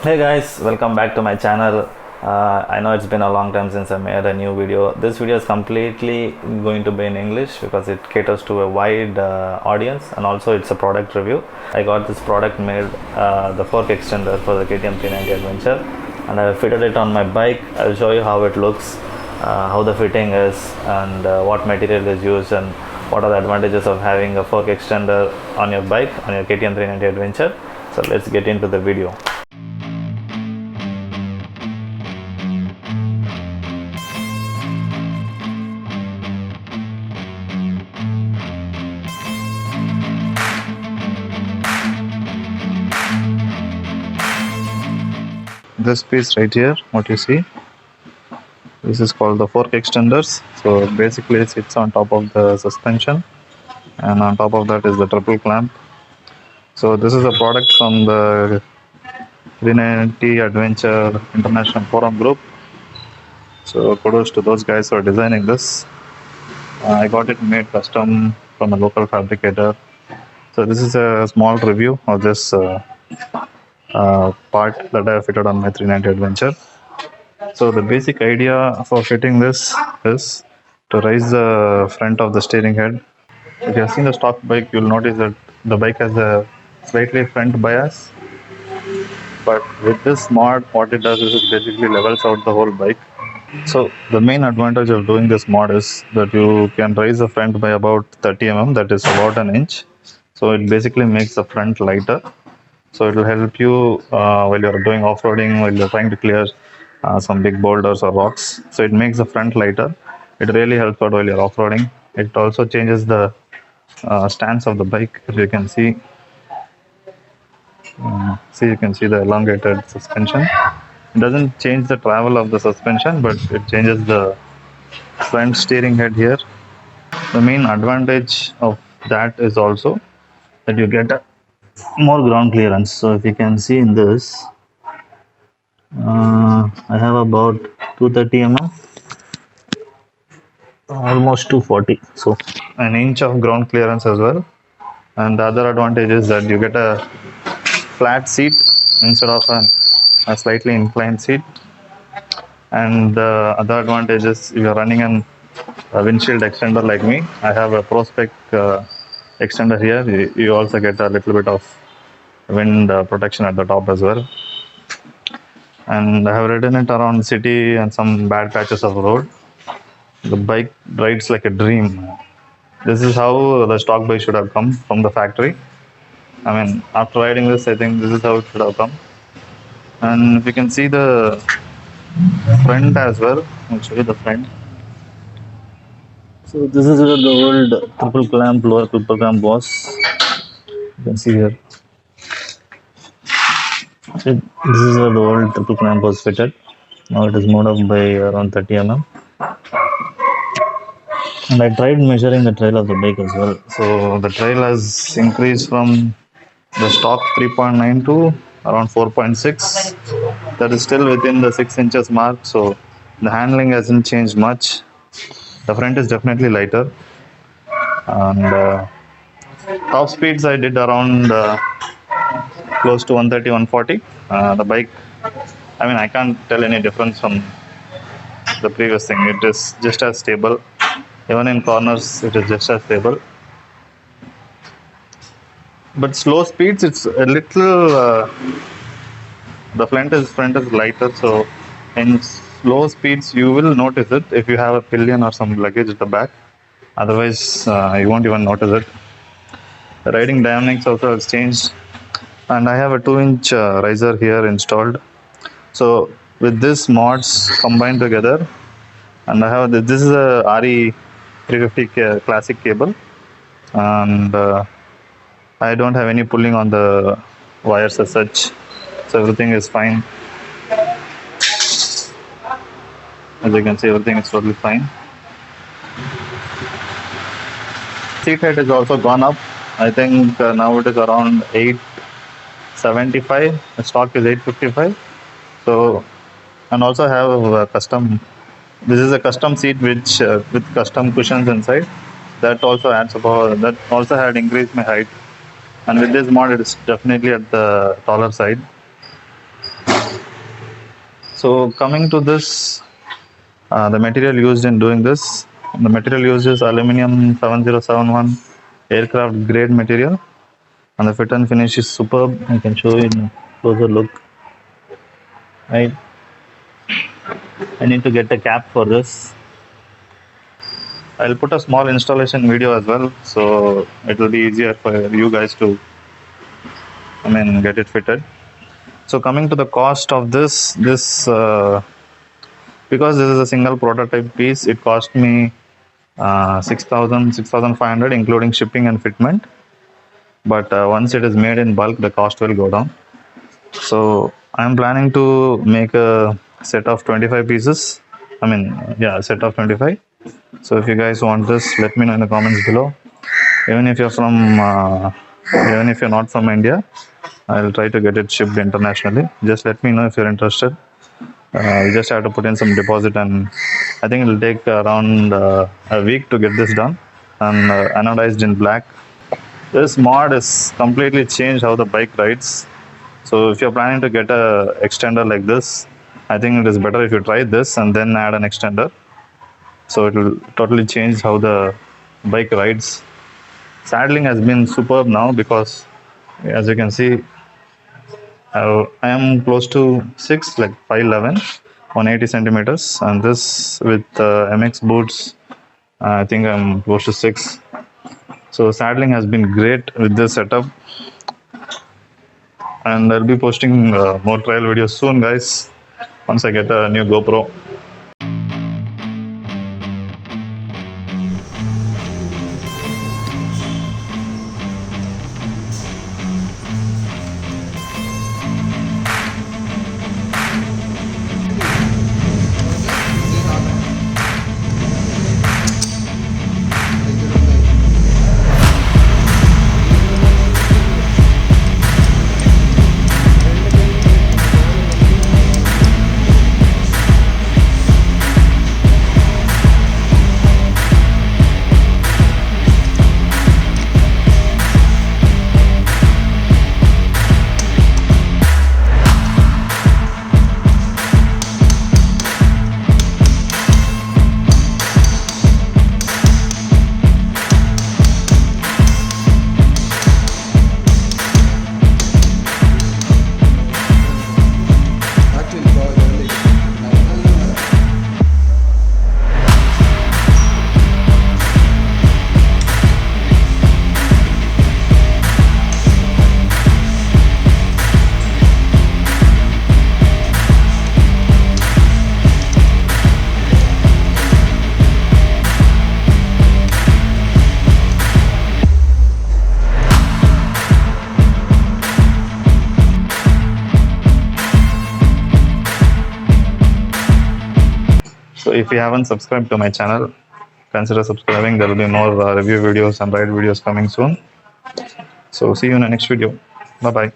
Hey guys, welcome back to my channel. I know it's been a long time since I made a new video. This video is completely going to be in English because it caters to a wide audience, and also it's a product review. I got this product made, the fork extender for the KTM 390 Adventure, and I fitted it on my bike. I'll show you how it looks, how the fitting is, and what material is used, and what are the advantages of having a fork extender on your bike, on your KTM 390 Adventure. So let's get into the video. This piece right here, what you see, this is called the fork extenders. So basically it sits on top of the suspension, and on top of that is the triple clamp. So this is a product from the 390 Adventure International Forum group. So kudos to those guys who are designing this. I got it made custom from a local fabricator. So this is a small review of this part that I have fitted on my 390 Adventure. So the basic idea for fitting this is to raise the front of the steering head. If you have seen the stock bike, you'll notice that the bike has a slightly front bias, but with this mod, what it does is it basically levels out the whole bike. So the main advantage of doing this mod is that you can raise the front by about 30 mm, that is about an inch. So it basically makes the front lighter. So it will help you while you're doing off-roading, while you're trying to clear some big boulders or rocks. So it makes the front lighter. It really helps out while you're off-roading. It also changes the stance of the bike. If you can see, you can see the elongated suspension. It doesn't change the travel of the suspension, but it changes the front steering head here. The main advantage of that is also that you get a more ground clearance. So if you can see in this, I have about 230 mm, almost 240, so an inch of ground clearance as well. And the other advantage is that you get a flat seat instead of a slightly inclined seat. And the other advantage is if you're running a windshield extender like me, I have a Pro Spec extender here. You also get a little bit of wind protection at the top as well. And I have ridden it around city and some bad patches of road. The bike rides like a dream. This is how the stock bike should have come from the factory. I mean, after riding this, I think this is how it should have come. And if you can see the front as well, I'll show you the front. So this is where the old triple clamp, lower triple clamp was. You can see here. So this is where the old triple clamp was fitted. Now it is moved up by around 30 mm. And I tried measuring the trail of the bike as well. So the trail has increased from the stock 3.9 to around 4.6. That is still within the 6 inches mark. So the handling hasn't changed much. The front is definitely lighter. And top speeds I did around close to 130, 140. The bike, I mean, I can't tell any difference from the previous thing. It is just as stable. Even in corners, it is just as stable. But slow speeds, it's a little. The front is lighter, so in slow speeds, you will notice it if you have a pillion or some luggage at the back. Otherwise, you won't even notice it. The riding dynamics also has changed, and I have a 2-inch riser here installed. So with this mods combined together, and I have this is a RE 350 classic cable, and I don't have any pulling on the wires as such, so everything is fine. As you can see, everything is totally fine. Seat height has also gone up. I think now it is around 875. The stock is 855. So, and also have a custom. This is a custom seat which with custom cushions inside. That also adds about. That also had increased my height. And with this mod, it is definitely at the taller side. So coming to this, the material used in doing this, the material used is aluminum 7071 aircraft grade material, and the fit and finish is superb. I can show you in a closer look. Right, I need to get a cap for this. I'll put a small installation video as well, so it will be easier for you guys to, get it fitted. So coming to the cost of this, because this is a single prototype piece, it cost me 6,500 including shipping and fitment. But once it is made in bulk, the cost will go down. So I'm planning to make a set of 25 pieces. A set of 25. So if you guys want this, let me know in the comments below. Even if you're not from India, I'll try to get it shipped internationally. Just let me know if you're interested. You just have to put in some deposit, and I think it'll take around a week to get this done and anodized in black. This mod is completely changed how the bike rides. So if you're planning to get a extender like this, I think it is better if you try this and then add an extender. So it will totally change how the bike rides. Saddling has been superb now because, as you can see, I am close to 6, like 5'11", 180 centimeters, and this with MX boots, I think I'm close to 6. So saddling has been great with this setup, and I'll be posting more trial videos soon, guys, once I get a new GoPro. So if you haven't subscribed to my channel, consider subscribing. There will be more review videos and ride videos coming soon. So see you in the next video. Bye bye.